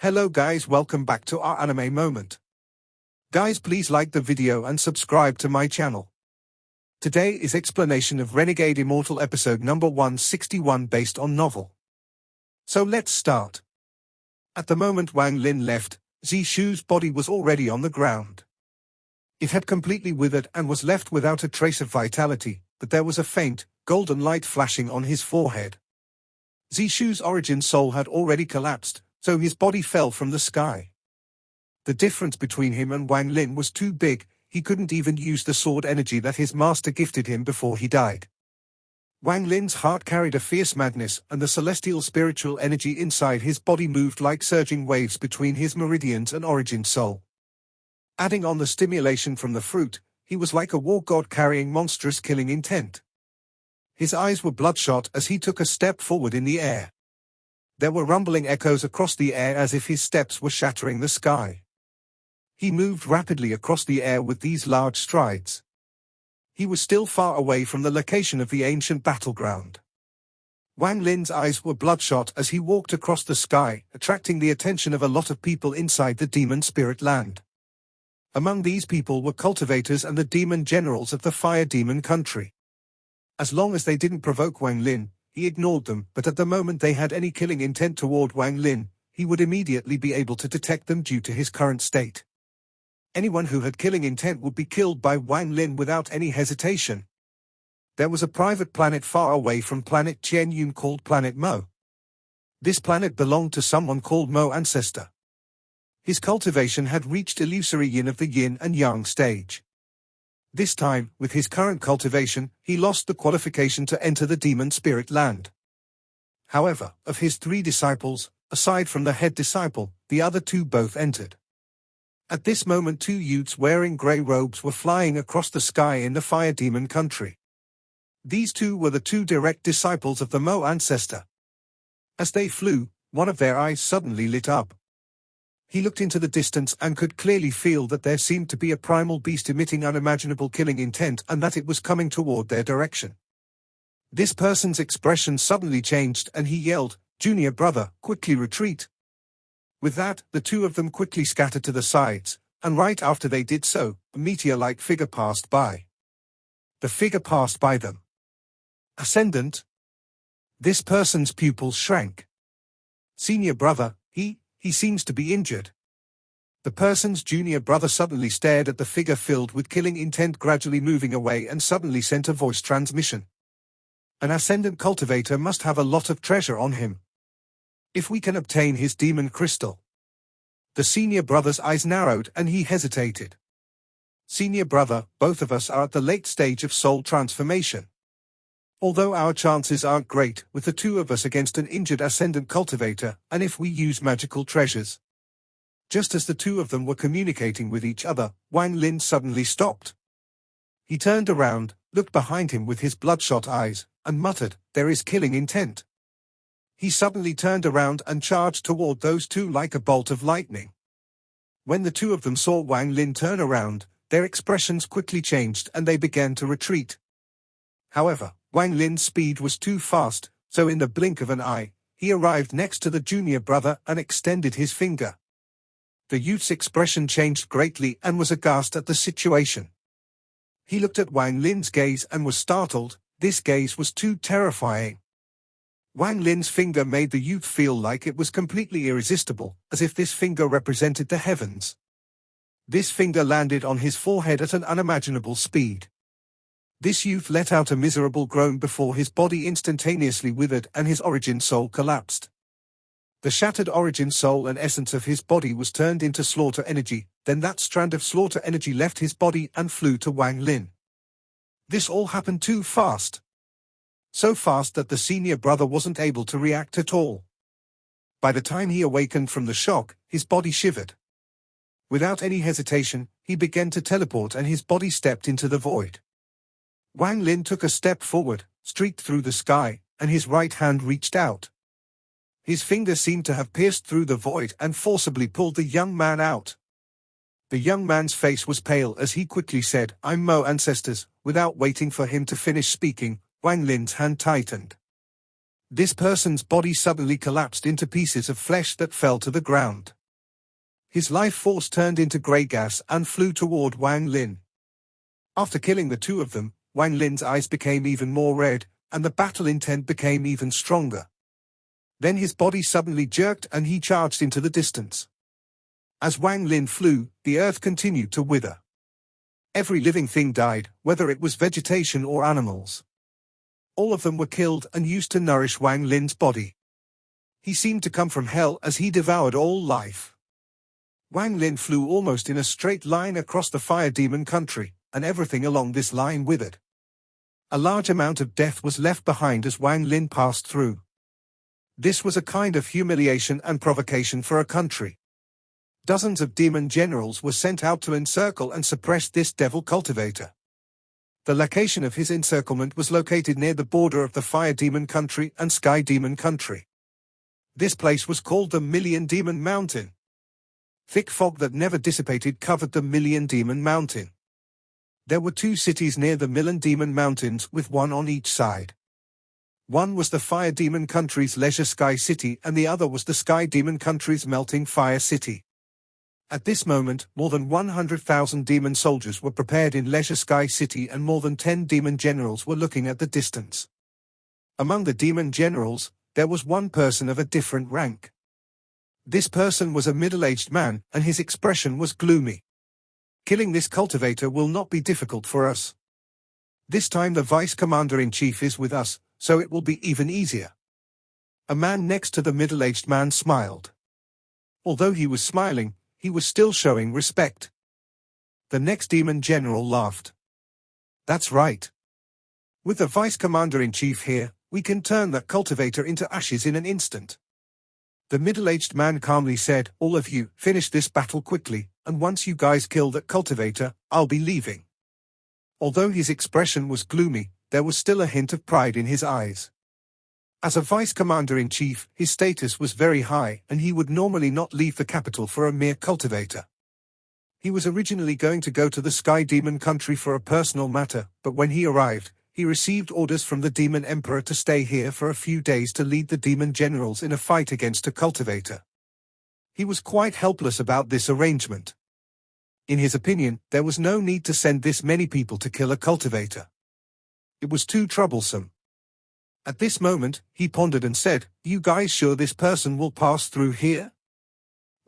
Hello guys, welcome back to our anime moment. Guys, please like the video and subscribe to my channel. Today is explanation of Renegade Immortal episode number 161 based on novel. So let's start. At the moment Wang Lin left, Zishu's body was already on the ground. It had completely withered and was left without a trace of vitality, but there was a faint, golden light flashing on his forehead. Zishu's origin soul had already collapsed, so his body fell from the sky. The difference between him and Wang Lin was too big, he couldn't even use the sword energy that his master gifted him before he died. Wang Lin's heart carried a fierce madness, and the celestial spiritual energy inside his body moved like surging waves between his meridians and origin soul. Adding on the stimulation from the fruit, he was like a war god carrying monstrous killing intent. His eyes were bloodshot as he took a step forward in the air. There were rumbling echoes across the air as if his steps were shattering the sky. He moved rapidly across the air with these large strides. He was still far away from the location of the ancient battleground. Wang Lin's eyes were bloodshot as he walked across the sky, attracting the attention of a lot of people inside the demon spirit land. Among these people were cultivators and the demon generals of the fire demon country. As long as they didn't provoke Wang Lin, he ignored them, but at the moment they had any killing intent toward Wang Lin, he would immediately be able to detect them due to his current state. Anyone who had killing intent would be killed by Wang Lin without any hesitation. There was a private planet far away from planet Qianyun called Planet Mo. This planet belonged to someone called Mo Ancestor. His cultivation had reached illusory yin of the yin and yang stage. This time, with his current cultivation, he lost the qualification to enter the demon spirit land. However, of his 3 disciples, aside from the head disciple, the other 2 both entered. At this moment 2 youths wearing grey robes were flying across the sky in the fire demon country. These 2 were the 2 direct disciples of the Mo ancestor. As they flew, one of their eyes suddenly lit up. He looked into the distance and could clearly feel that there seemed to be a primal beast emitting unimaginable killing intent and that it was coming toward their direction. This person's expression suddenly changed and he yelled, "Junior brother, quickly retreat." With that, the 2 of them quickly scattered to the sides, and right after they did so, a meteor-like figure passed by. The figure passed by them. Ascendant. This person's pupils shrank. Senior brother, he seems to be injured. The person's junior brother suddenly stared at the figure filled with killing intent gradually moving away and suddenly sent a voice transmission. An ascendant cultivator must have a lot of treasure on him. If we can obtain his demon crystal. The senior brother's eyes narrowed and he hesitated. Senior brother, both of us are at the late stage of soul transformation. Although our chances aren't great, with the 2 of us against an injured ascendant cultivator, and if we use magical treasures. Just as the 2 of them were communicating with each other, Wang Lin suddenly stopped. He turned around, looked behind him with his bloodshot eyes, and muttered, "There is killing intent." He suddenly turned around and charged toward those 2 like a bolt of lightning. When the 2 of them saw Wang Lin turn around, their expressions quickly changed and they began to retreat. However, Wang Lin's speed was too fast, so in the blink of an eye, he arrived next to the junior brother and extended his finger. The youth's expression changed greatly and was aghast at the situation. He looked at Wang Lin's gaze and was startled. This gaze was too terrifying. Wang Lin's finger made the youth feel like it was completely irresistible, as if this finger represented the heavens. This finger landed on his forehead at an unimaginable speed. This youth let out a miserable groan before his body instantaneously withered and his origin soul collapsed. The shattered origin soul and essence of his body was turned into slaughter energy, then that strand of slaughter energy left his body and flew to Wang Lin. This all happened too fast. So fast that the senior brother wasn't able to react at all. By the time he awakened from the shock, his body shivered. Without any hesitation, he began to teleport and his body stepped into the void. Wang Lin took a step forward, streaked through the sky, and his right hand reached out. His finger seemed to have pierced through the void and forcibly pulled the young man out. The young man's face was pale as he quickly said, "I'm Mo ancestors." Without waiting for him to finish speaking, Wang Lin's hand tightened. This person's body suddenly collapsed into pieces of flesh that fell to the ground. His life force turned into grey gas and flew toward Wang Lin. After killing the two of them, Wang Lin's eyes became even more red, and the battle intent became even stronger. Then his body suddenly jerked and he charged into the distance. As Wang Lin flew, the earth continued to wither. Every living thing died, whether it was vegetation or animals. All of them were killed and used to nourish Wang Lin's body. He seemed to come from hell as he devoured all life. Wang Lin flew almost in a straight line across the fire demon country, and everything along this line withered. A large amount of death was left behind as Wang Lin passed through. This was a kind of humiliation and provocation for a country. Dozens of demon generals were sent out to encircle and suppress this devil cultivator. The location of his encirclement was located near the border of the fire demon country and sky demon country. This place was called the Million Demon Mountain. Thick fog that never dissipated covered the Million Demon Mountain. There were two cities near the Million Demon Mountains with one on each side. One was the Fire Demon Country's Leisure Sky City and the other was the Sky Demon Country's Melting Fire City. At this moment, more than 100,000 demon soldiers were prepared in Leisure Sky City and more than 10 demon generals were looking at the distance. Among the demon generals, there was one person of a different rank. This person was a middle-aged man, and his expression was gloomy. Killing this cultivator will not be difficult for us. This time the Vice Commander-in-Chief is with us, so it will be even easier. A man next to the middle-aged man smiled. Although he was smiling, he was still showing respect. The next demon general laughed. That's right. With the Vice Commander-in-Chief here, we can turn that cultivator into ashes in an instant. The middle-aged man calmly said, all of you, finish this battle quickly, and once you guys kill that cultivator, I'll be leaving. Although his expression was gloomy, there was still a hint of pride in his eyes. As a Vice Commander-in-Chief, his status was very high, and he would normally not leave the capital for a mere cultivator. He was originally going to go to the Sky Demon Country for a personal matter, but when he arrived, he received orders from the Demon Emperor to stay here for a few days to lead the demon generals in a fight against a cultivator. He was quite helpless about this arrangement. In his opinion, there was no need to send this many people to kill a cultivator. It was too troublesome. At this moment, he pondered and said, you guys sure this person will pass through here?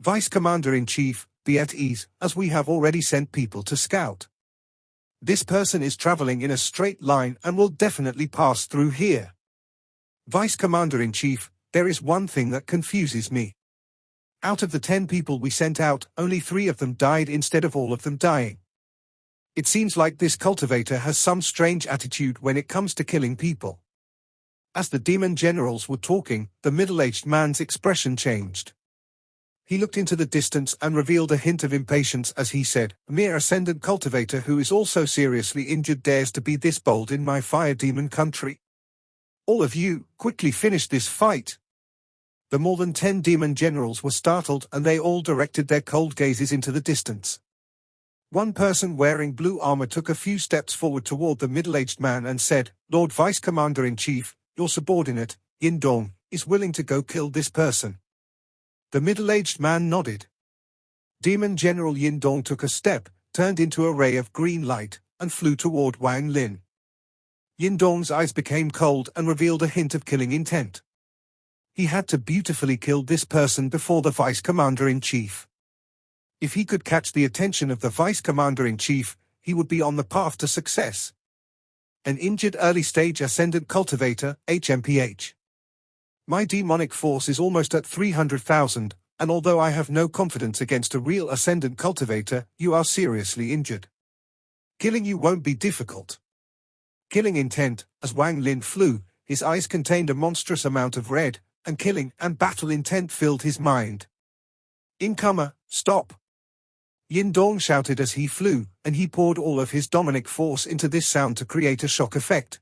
Vice Commander-in-Chief, be at ease, as we have already sent people to scout. This person is traveling in a straight line and will definitely pass through here. Vice Commander-in-Chief, there is one thing that confuses me. Out of the 10 people we sent out, only 3 of them died instead of all of them dying. It seems like this cultivator has some strange attitude when it comes to killing people. As the demon generals were talking, the middle-aged man's expression changed. He looked into the distance and revealed a hint of impatience as he said, a mere ascendant cultivator who is also seriously injured dares to be this bold in my fire demon country. All of you, quickly finish this fight. The more than 10 demon generals were startled and they all directed their cold gazes into the distance. One person wearing blue armor took a few steps forward toward the middle-aged man and said, Lord Vice Commander-in-Chief, your subordinate, Yin Dong, is willing to go kill this person. The middle-aged man nodded. Demon General Yin Dong took a step, turned into a ray of green light, and flew toward Wang Lin. Yin Dong's eyes became cold and revealed a hint of killing intent. He had to beautifully kill this person before the Vice Commander-in-Chief. If he could catch the attention of the Vice Commander-in-Chief, he would be on the path to success. An injured early-stage ascendant cultivator, HMPH. My demonic force is almost at 300,000, and although I have no confidence against a real ascendant cultivator, you are seriously injured. Killing you won't be difficult. Killing intent, as Wang Lin flew, his eyes contained a monstrous amount of red, and killing and battle intent filled his mind. Incomer, stop! Yin Dong shouted as he flew, and he poured all of his demonic force into this sound to create a shock effect.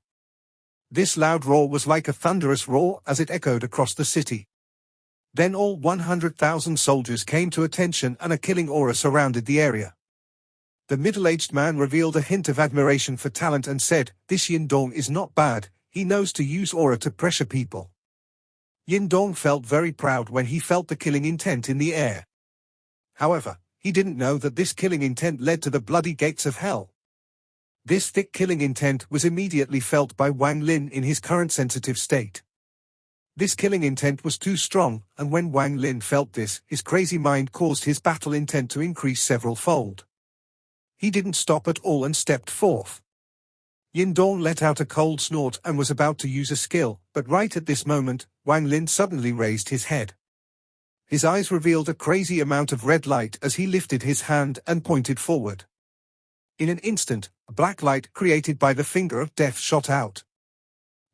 This loud roar was like a thunderous roar as it echoed across the city. Then all 100,000 soldiers came to attention and a killing aura surrounded the area. The middle-aged man revealed a hint of admiration for talent and said, this Yin Dong is not bad, he knows to use aura to pressure people. Yin Dong felt very proud when he felt the killing intent in the air. However, he didn't know that this killing intent led to the bloody gates of hell. This thick killing intent was immediately felt by Wang Lin in his current sensitive state. This killing intent was too strong, and when Wang Lin felt this, his crazy mind caused his battle intent to increase several-fold. He didn't stop at all and stepped forth. Yin Dong let out a cold snort and was about to use a skill, but right at this moment, Wang Lin suddenly raised his head. His eyes revealed a crazy amount of red light as he lifted his hand and pointed forward. In an instant, a black light created by the finger of death shot out.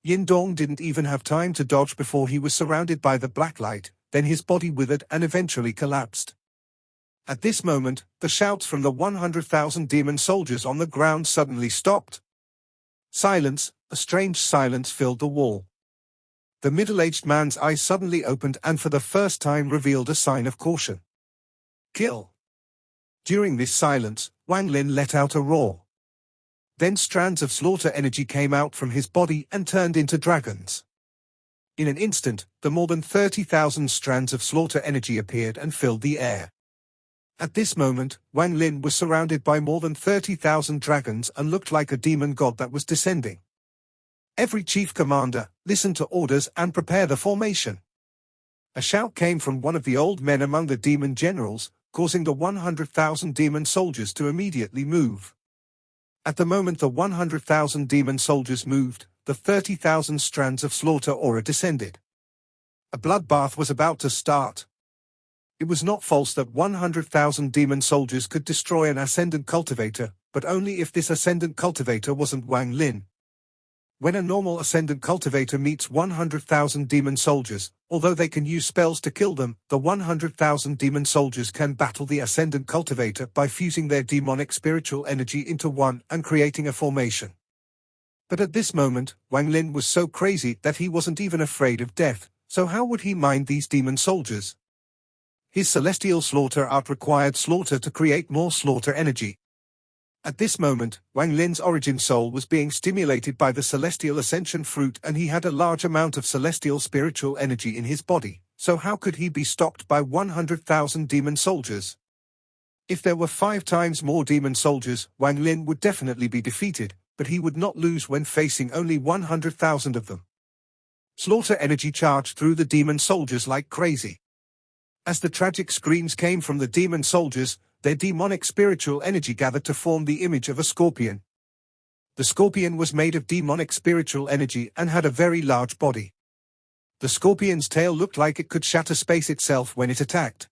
Yin Dong didn't even have time to dodge before he was surrounded by the black light, then his body withered and eventually collapsed. At this moment, the shouts from the 100,000 demon soldiers on the ground suddenly stopped. Silence, a strange silence filled the wall. The middle-aged man's eyes suddenly opened and for the first time revealed a sign of caution. Kill! During this silence, Wang Lin let out a roar. Then strands of slaughter energy came out from his body and turned into dragons. In an instant, the more than 30,000 strands of slaughter energy appeared and filled the air. At this moment, Wang Lin was surrounded by more than 30,000 dragons and looked like a demon god that was descending. Every chief commander, listen to orders and prepare the formation. A shout came from one of the old men among the demon generals, causing the 100,000 demon soldiers to immediately move. At the moment the 100,000 demon soldiers moved, the 30,000 strands of slaughter aura descended. A bloodbath was about to start. It was not false that 100,000 demon soldiers could destroy an ascendant cultivator, but only if this ascendant cultivator wasn't Wang Lin. When a normal ascendant cultivator meets 100,000 demon soldiers, although they can use spells to kill them, the 100,000 demon soldiers can battle the ascendant cultivator by fusing their demonic spiritual energy into one and creating a formation. But at this moment, Wang Lin was so crazy that he wasn't even afraid of death, so how would he mind these demon soldiers? His celestial slaughter art required slaughter to create more slaughter energy. At this moment, Wang Lin's origin soul was being stimulated by the celestial ascension fruit and he had a large amount of celestial spiritual energy in his body, so how could he be stopped by 100,000 demon soldiers? If there were 5 times more demon soldiers, Wang Lin would definitely be defeated, but he would not lose when facing only 100,000 of them. Slaughter energy charged through the demon soldiers like crazy. As the tragic screams came from the demon soldiers, their demonic spiritual energy gathered to form the image of a scorpion. The scorpion was made of demonic spiritual energy and had a very large body. The scorpion's tail looked like it could shatter space itself when it attacked.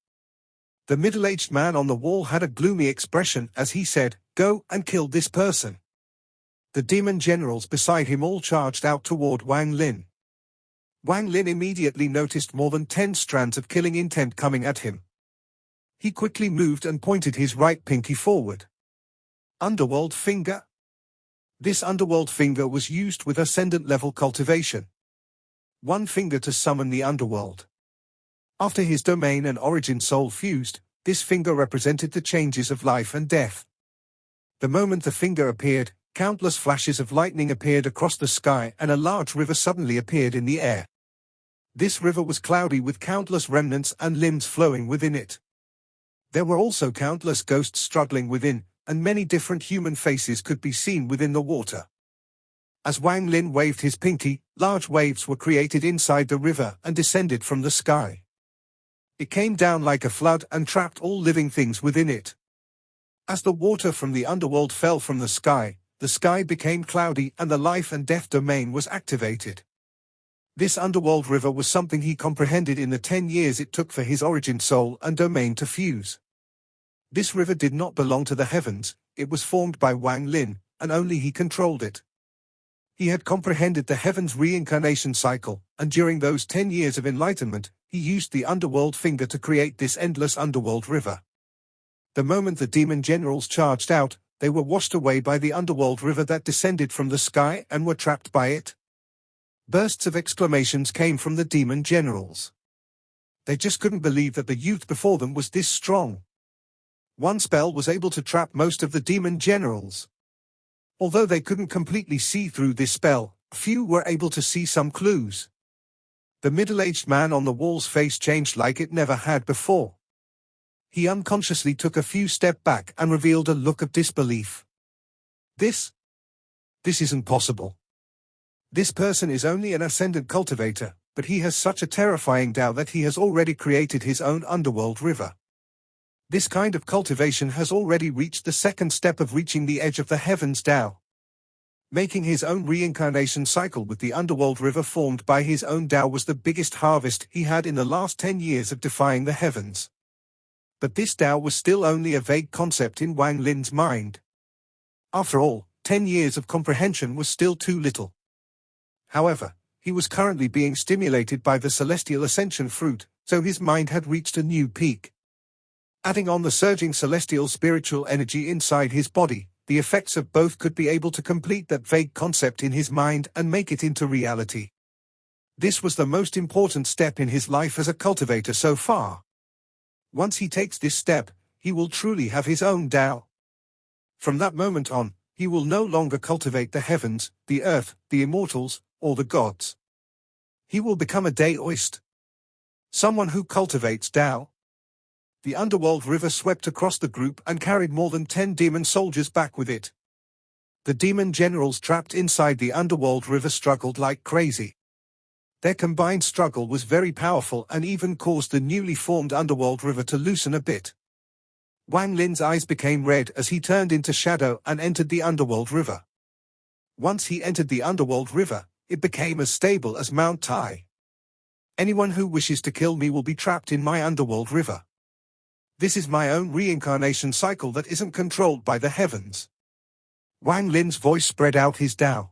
The middle-aged man on the wall had a gloomy expression as he said, "Go and kill this person." The demon generals beside him all charged out toward Wang Lin. Wang Lin immediately noticed more than 10 strands of killing intent coming at him. He quickly moved and pointed his right pinky forward. Underworld finger? This underworld finger was used with ascendant level cultivation. One finger to summon the underworld. After his domain and origin soul fused, this finger represented the changes of life and death. The moment the finger appeared, countless flashes of lightning appeared across the sky and a large river suddenly appeared in the air. This river was cloudy with countless remnants and limbs flowing within it. There were also countless ghosts struggling within, and many different human faces could be seen within the water. As Wang Lin waved his pinky, large waves were created inside the river and descended from the sky. It came down like a flood and trapped all living things within it. As the water from the underworld fell from the sky became cloudy and the life and death domain was activated. This underworld river was something he comprehended in the 10 years it took for his origin soul and domain to fuse. This river did not belong to the heavens, it was formed by Wang Lin, and only he controlled it. He had comprehended the heavens' reincarnation cycle, and during those 10 years of enlightenment, he used the underworld finger to create this endless underworld river. The moment the demon generals charged out, they were washed away by the underworld river that descended from the sky and were trapped by it. Bursts of exclamations came from the demon generals. They just couldn't believe that the youth before them was this strong. One spell was able to trap most of the demon generals. Although they couldn't completely see through this spell, few were able to see some clues. The middle-aged man on the wall's face changed like it never had before. He unconsciously took a few steps back and revealed a look of disbelief. This isn't possible. This person is only an ascendant cultivator, but he has such a terrifying Tao that he has already created his own underworld river. This kind of cultivation has already reached the second step of reaching the edge of the heavens Tao. Making his own reincarnation cycle with the underworld river formed by his own Tao was the biggest harvest he had in the last 10 years of defying the heavens. But this Tao was still only a vague concept in Wang Lin's mind. After all, 10 years of comprehension was still too little. However, he was currently being stimulated by the celestial ascension fruit, so his mind had reached a new peak. Adding on the surging celestial spiritual energy inside his body, the effects of both could be able to complete that vague concept in his mind and make it into reality. This was the most important step in his life as a cultivator so far. Once he takes this step, he will truly have his own Tao. From that moment on, he will no longer cultivate the heavens, the earth, the immortals, or the gods. He will become a Taoist. Someone who cultivates Tao. The underworld river swept across the group and carried more than 10 demon soldiers back with it. The demon generals trapped inside the underworld river struggled like crazy. Their combined struggle was very powerful and even caused the newly formed underworld river to loosen a bit. Wang Lin's eyes became red as he turned into shadow and entered the underworld river. Once he entered the underworld river, it became as stable as Mount Tai. Anyone who wishes to kill me will be trapped in my underworld river. This is my own reincarnation cycle that isn't controlled by the heavens. Wang Lin's voice spread out his Tao.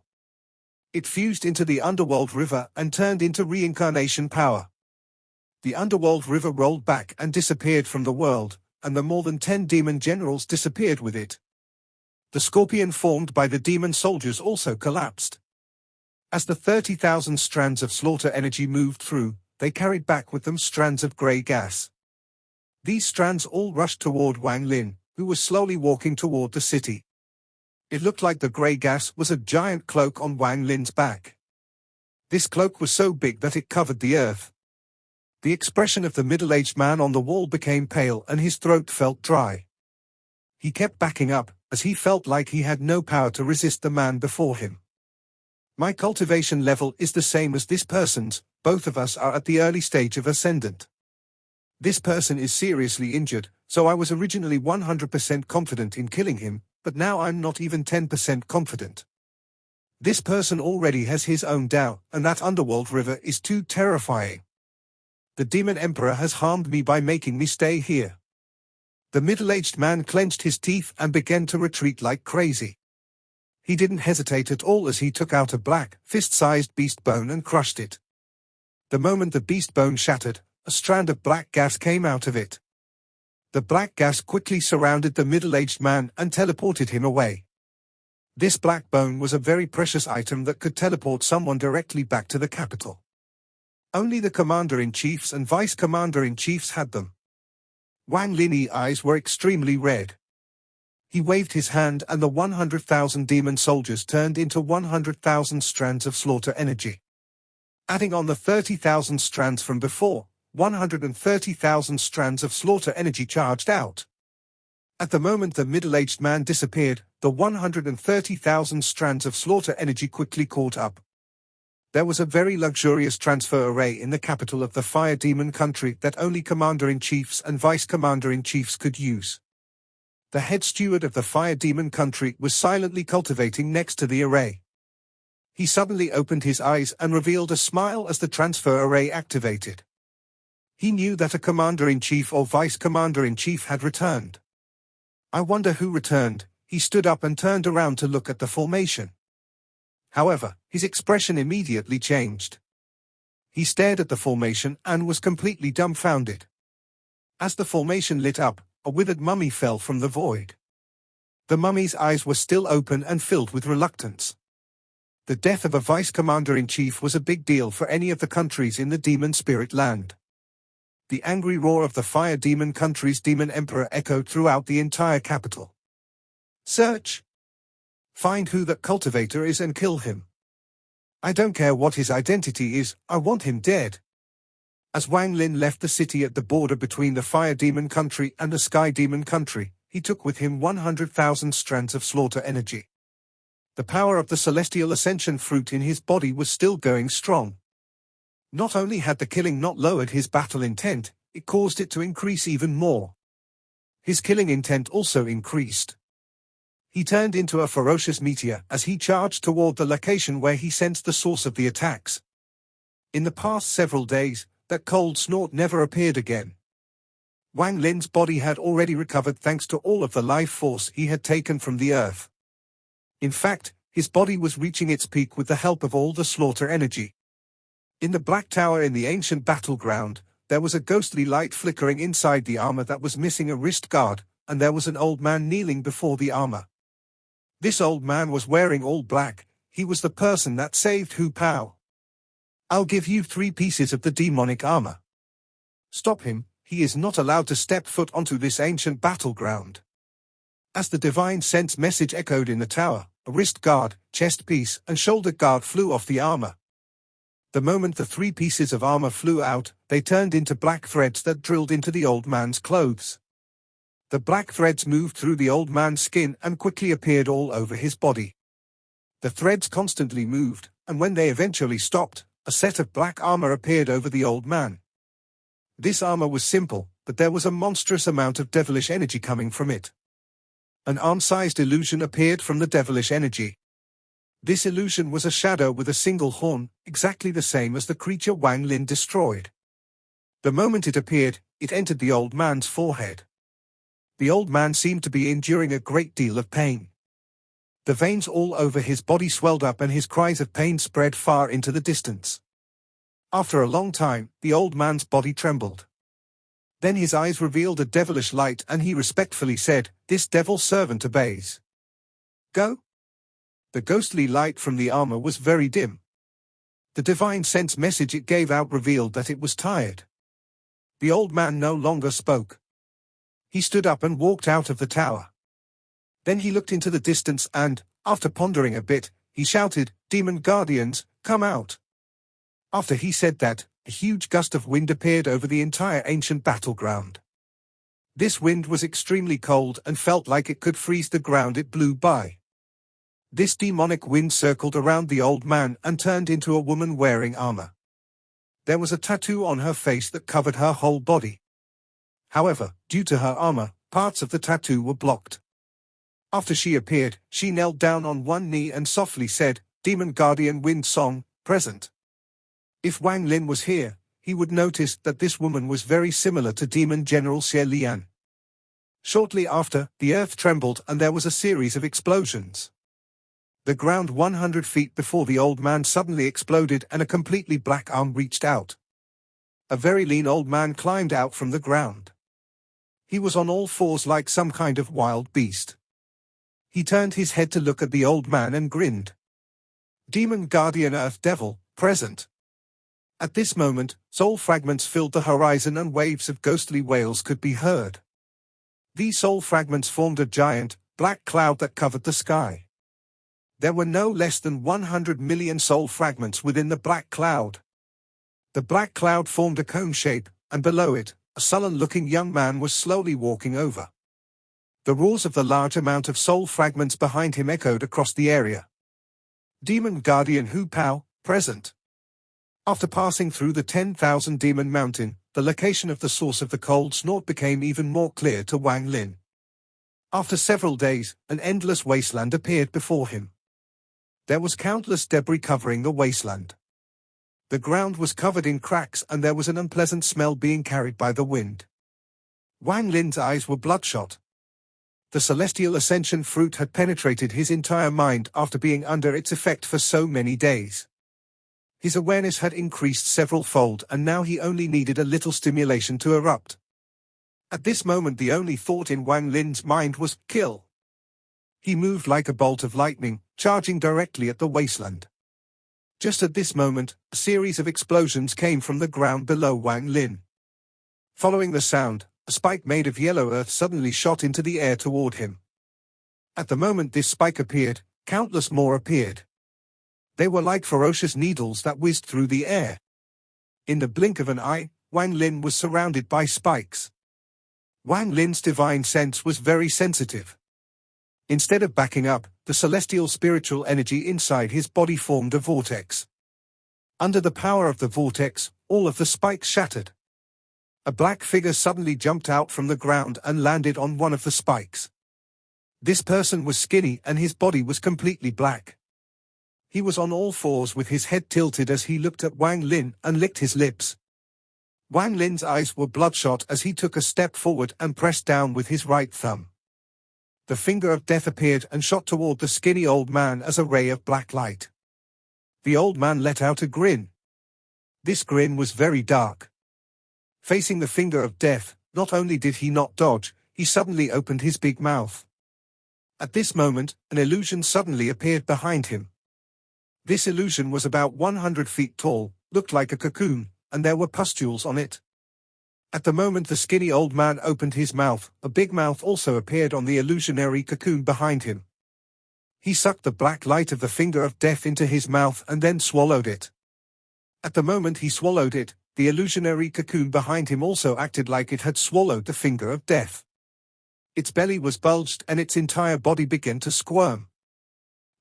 It fused into the underworld river and turned into reincarnation power. The underworld river rolled back and disappeared from the world, and the more than 10 demon generals disappeared with it. The scorpion formed by the demon soldiers also collapsed. As the 30,000 strands of slaughter energy moved through, they carried back with them strands of grey gas. These strands all rushed toward Wang Lin, who was slowly walking toward the city. It looked like the grey gas was a giant cloak on Wang Lin's back. This cloak was so big that it covered the earth. The expression of the middle-aged man on the wall became pale and his throat felt dry. He kept backing up, as he felt like he had no power to resist the man before him. My cultivation level is the same as this person's, both of us are at the early stage of ascendant. This person is seriously injured, so I was originally 100% confident in killing him, but now I'm not even 10% confident. This person already has his own Tao, and that underworld river is too terrifying. The demon emperor has harmed me by making me stay here. The middle-aged man clenched his teeth and began to retreat like crazy. He didn't hesitate at all as he took out a black, fist-sized beast bone and crushed it. The moment the beast bone shattered, a strand of black gas came out of it. The black gas quickly surrounded the middle-aged man and teleported him away. This black bone was a very precious item that could teleport someone directly back to the capital. Only the commander-in-chiefs and vice-commander-in-chiefs had them. Wang Lin's eyes were extremely red. He waved his hand and the 100,000 demon soldiers turned into 100,000 strands of slaughter energy. Adding on the 30,000 strands from before, 130,000 strands of slaughter energy charged out. At the moment the middle-aged man disappeared, the 130,000 strands of slaughter energy quickly caught up. There was a very luxurious transfer array in the capital of the Fire Demon country that only Commander-in-Chiefs and Vice-Commander-in-Chiefs could use. The head steward of the Fire Demon country was silently cultivating next to the array. He suddenly opened his eyes and revealed a smile as the transfer array activated. He knew that a commander-in-chief or vice-commander-in-chief had returned. I wonder who returned. He stood up and turned around to look at the formation. However, his expression immediately changed. He stared at the formation and was completely dumbfounded. As the formation lit up, a withered mummy fell from the void. The mummy's eyes were still open and filled with reluctance. The death of a vice-commander-in-chief was a big deal for any of the countries in the demon spirit land. The angry roar of the Fire Demon country's demon emperor echoed throughout the entire capital. Search! Find who that cultivator is and kill him. I don't care what his identity is, I want him dead. As Wang Lin left the city at the border between the Fire Demon Country and the Sky Demon Country, he took with him 100,000 strands of slaughter energy. The power of the Celestial Ascension fruit in his body was still going strong. Not only had the killing not lowered his battle intent, it caused it to increase even more. His killing intent also increased. He turned into a ferocious meteor as he charged toward the location where he sensed the source of the attacks. In the past several days, that cold snort never appeared again. Wang Lin's body had already recovered thanks to all of the life force he had taken from the earth. In fact, his body was reaching its peak with the help of all the slaughter energy. In the Black Tower in the ancient Battleground, there was a ghostly light flickering inside the armor that was missing a wrist guard, and there was an old man kneeling before the armor. This old man was wearing all black. He was the person that saved Hu Pao. I'll give you 3 pieces of the demonic armor. Stop him, he is not allowed to step foot onto this ancient battleground. As the divine sense message echoed in the tower, a wrist guard, chest piece, and shoulder guard flew off the armor. The moment the 3 pieces of armor flew out, they turned into black threads that drilled into the old man's clothes. The black threads moved through the old man's skin and quickly appeared all over his body. The threads constantly moved, and when they eventually stopped, a set of black armor appeared over the old man. This armor was simple, but there was a monstrous amount of devilish energy coming from it. An arm-sized illusion appeared from the devilish energy. This illusion was a shadow with a single horn, exactly the same as the creature Wang Lin destroyed. The moment it appeared, it entered the old man's forehead. The old man seemed to be enduring a great deal of pain. The veins all over his body swelled up and his cries of pain spread far into the distance. After a long time, the old man's body trembled. Then his eyes revealed a devilish light and he respectfully said, "This devil servant obeys. Go." The ghostly light from the armor was very dim. The divine sense message it gave out revealed that it was tired. The old man no longer spoke. He stood up and walked out of the tower. Then he looked into the distance and, after pondering a bit, he shouted, "Demon Guardians, come out." After he said that, a huge gust of wind appeared over the entire ancient battleground. This wind was extremely cold and felt like it could freeze the ground it blew by. This demonic wind circled around the old man and turned into a woman wearing armor. There was a tattoo on her face that covered her whole body. However, due to her armor, parts of the tattoo were blocked. After she appeared, she knelt down on one knee and softly said, "Demon Guardian Wind Song, present." If Wang Lin was here, he would notice that this woman was very similar to Demon General Xie Lian. Shortly after, the earth trembled and there was a series of explosions. The ground 100 feet before the old man suddenly exploded and a completely black arm reached out. A very lean old man climbed out from the ground. He was on all fours like some kind of wild beast. He turned his head to look at the old man and grinned. "Demon Guardian Earth Devil, present." At this moment, soul fragments filled the horizon and waves of ghostly wails could be heard. These soul fragments formed a giant, black cloud that covered the sky. There were no less than 100 million soul fragments within the black cloud. The black cloud formed a cone shape, and below it, a sullen-looking young man was slowly walking over. The roars of the large amount of soul fragments behind him echoed across the area. "Demon Guardian Hu Pao, present." After passing through the 10,000 Demon Mountain, the location of the source of the cold snort became even more clear to Wang Lin. After several days, an endless wasteland appeared before him. There was countless debris covering the wasteland. The ground was covered in cracks and there was an unpleasant smell being carried by the wind. Wang Lin's eyes were bloodshot. The celestial ascension fruit had penetrated his entire mind after being under its effect for so many days. His awareness had increased several-fold and now he only needed a little stimulation to erupt. At this moment the only thought in Wang Lin's mind was, kill. He moved like a bolt of lightning, charging directly at the wasteland. Just at this moment, a series of explosions came from the ground below Wang Lin. Following the sound, a spike made of yellow earth suddenly shot into the air toward him. At the moment this spike appeared, countless more appeared. They were like ferocious needles that whizzed through the air. In the blink of an eye, Wang Lin was surrounded by spikes. Wang Lin's divine sense was very sensitive. Instead of backing up, the celestial spiritual energy inside his body formed a vortex. Under the power of the vortex, all of the spikes shattered. A black figure suddenly jumped out from the ground and landed on one of the spikes. This person was skinny and his body was completely black. He was on all fours with his head tilted as he looked at Wang Lin and licked his lips. Wang Lin's eyes were bloodshot as he took a step forward and pressed down with his right thumb. The finger of death appeared and shot toward the skinny old man as a ray of black light. The old man let out a grin. This grin was very dark. Facing the finger of death, not only did he not dodge, he suddenly opened his big mouth. At this moment, an illusion suddenly appeared behind him. This illusion was about 100 feet tall, looked like a cocoon, and there were pustules on it. At the moment the skinny old man opened his mouth, a big mouth also appeared on the illusionary cocoon behind him. He sucked the black light of the finger of death into his mouth and then swallowed it. At the moment he swallowed it, the illusionary cocoon behind him also acted like it had swallowed the finger of death. Its belly was bulged and its entire body began to squirm.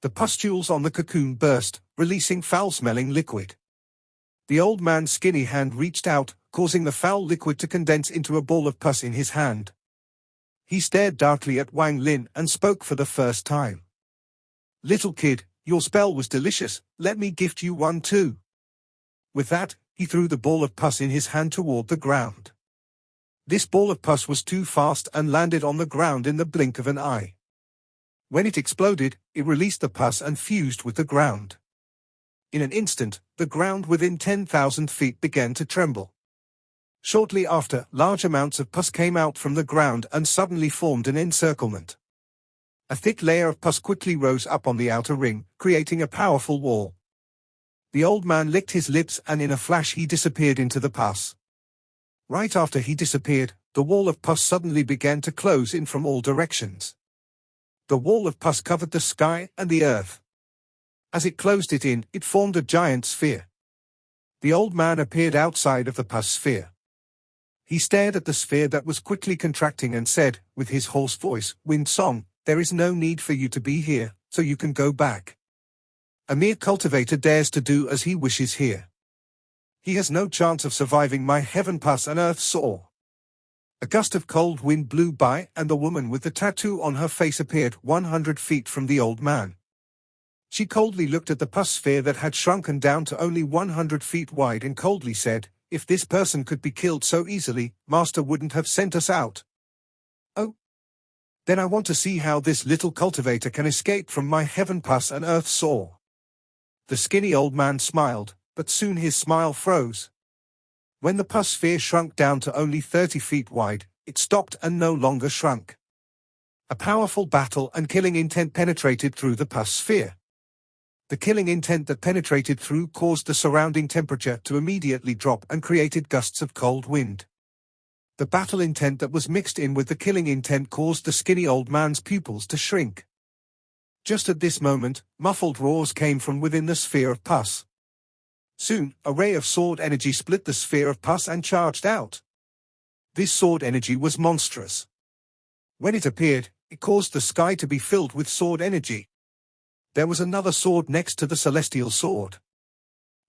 The pustules on the cocoon burst, releasing foul-smelling liquid. The old man's skinny hand reached out, causing the foul liquid to condense into a ball of pus in his hand. He stared darkly at Wang Lin and spoke for the first time. "Little kid, your spell was delicious, let me gift you one too." With that, he threw the ball of pus in his hand toward the ground. This ball of pus was too fast and landed on the ground in the blink of an eye. When it exploded, it released the pus and fused with the ground. In an instant, the ground within 10,000 feet began to tremble. Shortly after, large amounts of pus came out from the ground and suddenly formed an encirclement. A thick layer of pus quickly rose up on the outer ring, creating a powerful wall. The old man licked his lips and in a flash he disappeared into the pus. Right after he disappeared, the wall of pus suddenly began to close in from all directions. The wall of pus covered the sky and the earth. As it closed it in, it formed a giant sphere. The old man appeared outside of the pus sphere. He stared at the sphere that was quickly contracting and said, with his hoarse voice, "Wind Song, there is no need for you to be here, so you can go back. A mere cultivator dares to do as he wishes here. He has no chance of surviving my heaven pus and earth saw." A gust of cold wind blew by and the woman with the tattoo on her face appeared 100 feet from the old man. She coldly looked at the pus sphere that had shrunken down to only 100 feet wide and coldly said, "If this person could be killed so easily, Master wouldn't have sent us out." "Oh. Then I want to see how this little cultivator can escape from my heaven pus and earth saw." The skinny old man smiled, but soon his smile froze. When the pus sphere shrunk down to only 30 feet wide, it stopped and no longer shrunk. A powerful battle and killing intent penetrated through the pus sphere. The killing intent that penetrated through caused the surrounding temperature to immediately drop and created gusts of cold wind. The battle intent that was mixed in with the killing intent caused the skinny old man's pupils to shrink. Just at this moment, muffled roars came from within the sphere of pus. Soon, a ray of sword energy split the sphere of pus and charged out. This sword energy was monstrous. When it appeared, it caused the sky to be filled with sword energy. There was another sword next to the celestial sword.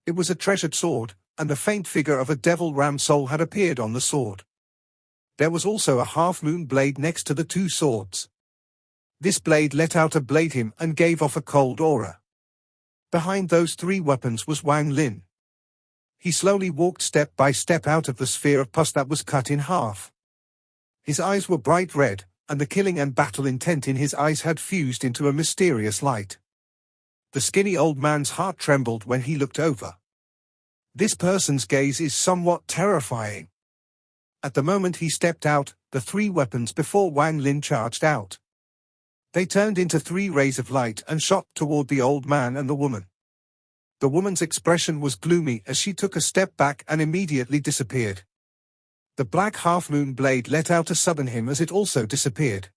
It was a treasured sword, and the faint figure of a devil ram soul had appeared on the sword. There was also a half-moon blade next to the two swords. This blade let out a blade hymn and gave off a cold aura. Behind those three weapons was Wang Lin. He slowly walked step by step out of the sphere of pus that was cut in half. His eyes were bright red, and the killing and battle intent in his eyes had fused into a mysterious light. The skinny old man's heart trembled when he looked over. This person's gaze is somewhat terrifying. At the moment he stepped out, the three weapons before Wang Lin charged out. They turned into three rays of light and shot toward the old man and the woman. The woman's expression was gloomy as she took a step back and immediately disappeared. The black half-moon blade let out a sudden hymn as it also disappeared.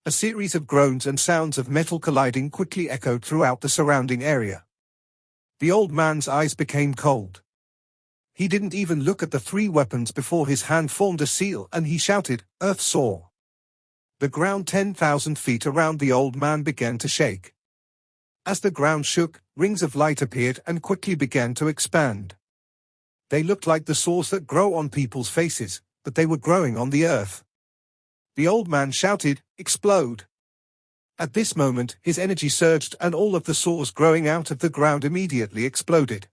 A series of groans and sounds of metal colliding quickly echoed throughout the surrounding area. The old man's eyes became cold. He didn't even look at the three weapons before his hand formed a seal and he shouted, "Earth Saw!" The ground 10,000 feet around the old man began to shake. As the ground shook, rings of light appeared and quickly began to expand. They looked like the saws that grow on people's faces, but they were growing on the earth. The old man shouted, "Explode!" At this moment, his energy surged and all of the saws growing out of the ground immediately exploded.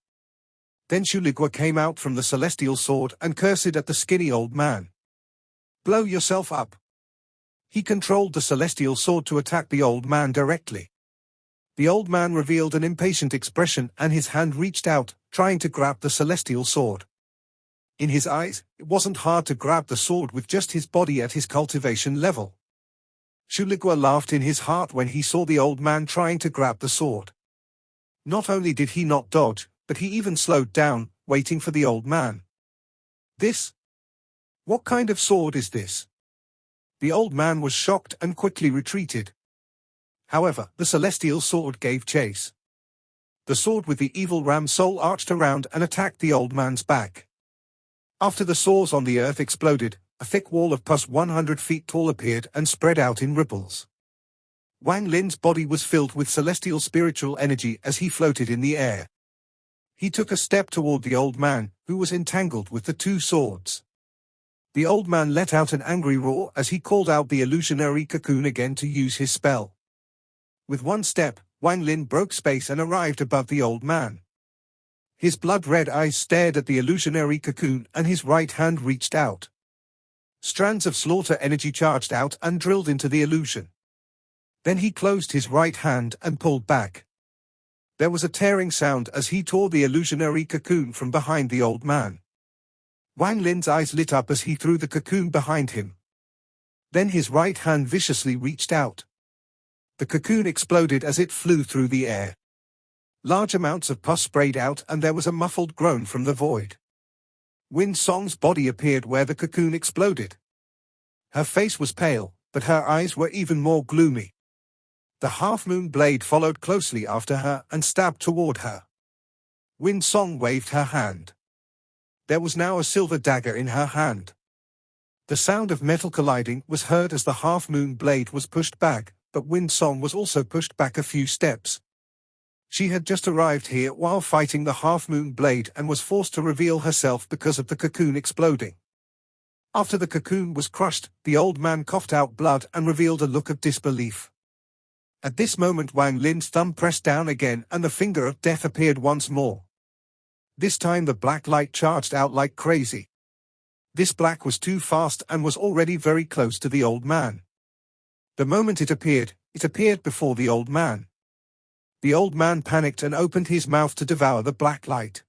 Then Shuligwa came out from the celestial sword and cursed at the skinny old man. "Blow yourself up." He controlled the celestial sword to attack the old man directly. The old man revealed an impatient expression and his hand reached out, trying to grab the celestial sword. In his eyes, it wasn't hard to grab the sword with just his body at his cultivation level. Shuligwa laughed in his heart when he saw the old man trying to grab the sword. Not only did he not dodge, but he even slowed down, waiting for the old man. "This? What kind of sword is this?" The old man was shocked and quickly retreated. However, the celestial sword gave chase. The sword with the evil ram soul arched around and attacked the old man's back. After the saws on the earth exploded, a thick wall of pus 100 feet tall appeared and spread out in ripples. Wang Lin's body was filled with celestial spiritual energy as he floated in the air. He took a step toward the old man, who was entangled with the two swords. The old man let out an angry roar as he called out the illusionary cocoon again to use his spell. With one step, Wang Lin broke space and arrived above the old man. His blood-red eyes stared at the illusionary cocoon and his right hand reached out. Strands of slaughter energy charged out and drilled into the illusion. Then he closed his right hand and pulled back. There was a tearing sound as he tore the illusionary cocoon from behind the old man. Wang Lin's eyes lit up as he threw the cocoon behind him. Then his right hand viciously reached out. The cocoon exploded as it flew through the air. Large amounts of pus sprayed out and there was a muffled groan from the void. Win Song's body appeared where the cocoon exploded. Her face was pale, but her eyes were even more gloomy. The half-moon blade followed closely after her and stabbed toward her. Win Song waved her hand. There was now a silver dagger in her hand. The sound of metal colliding was heard as the half-moon blade was pushed back, but Win Song was also pushed back a few steps. She had just arrived here while fighting the half-moon blade and was forced to reveal herself because of the cocoon exploding. After the cocoon was crushed, the old man coughed out blood and revealed a look of disbelief. At this moment Wang Lin's thumb pressed down again and the finger of death appeared once more. This time the black light charged out like crazy. This black was too fast and was already very close to the old man. The moment it appeared before the old man. The old man panicked and opened his mouth to devour the black light.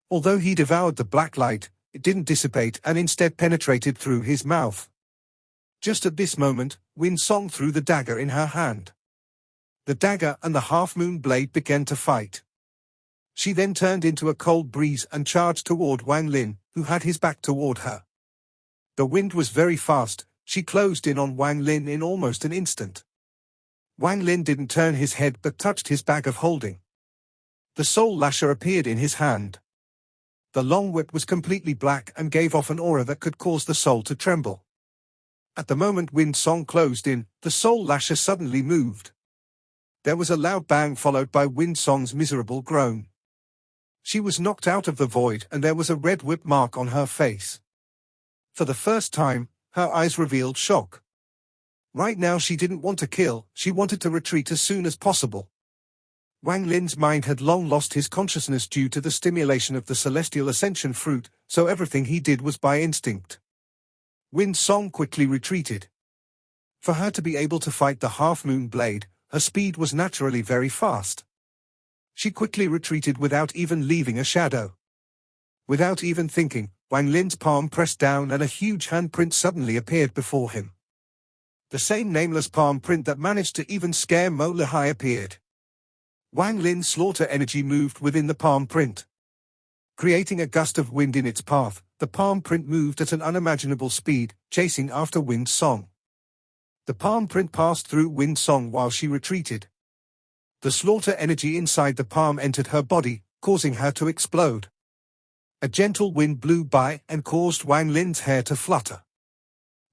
Although he devoured the black light, it didn't dissipate and instead penetrated through his mouth. Just at this moment, Win Song threw the dagger in her hand. The dagger and the half-moon blade began to fight. She then turned into a cold breeze and charged toward Wang Lin, who had his back toward her. The wind was very fast, she closed in on Wang Lin in almost an instant. Wang Lin didn't turn his head but touched his bag of holding. The soul lasher appeared in his hand. The long whip was completely black and gave off an aura that could cause the soul to tremble. At the moment Win Song closed in, the soul lasher suddenly moved. There was a loud bang followed by Win Song's miserable groan. She was knocked out of the void and there was a red whip mark on her face. For the first time, her eyes revealed shock. Right now she didn't want to kill, she wanted to retreat as soon as possible. Wang Lin's mind had long lost his consciousness due to the stimulation of the celestial ascension fruit, so everything he did was by instinct. Win Song quickly retreated. For her to be able to fight the half-moon blade, her speed was naturally very fast. She quickly retreated without even leaving a shadow. Without even thinking, Wang Lin's palm pressed down and a huge handprint suddenly appeared before him. The same nameless palm print that managed to even scare Mo Lehigh appeared. Wang Lin's slaughter energy moved within the palm print. Creating a gust of wind in its path, the palm print moved at an unimaginable speed, chasing after Win Song. The palm print passed through Win Song while she retreated. The slaughter energy inside the palm entered her body, causing her to explode. A gentle wind blew by and caused Wang Lin's hair to flutter.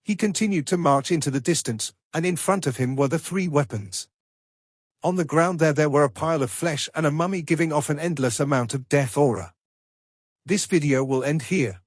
He continued to march into the distance, and in front of him were the three weapons. On the ground there were a pile of flesh and a mummy giving off an endless amount of death aura. This video will end here.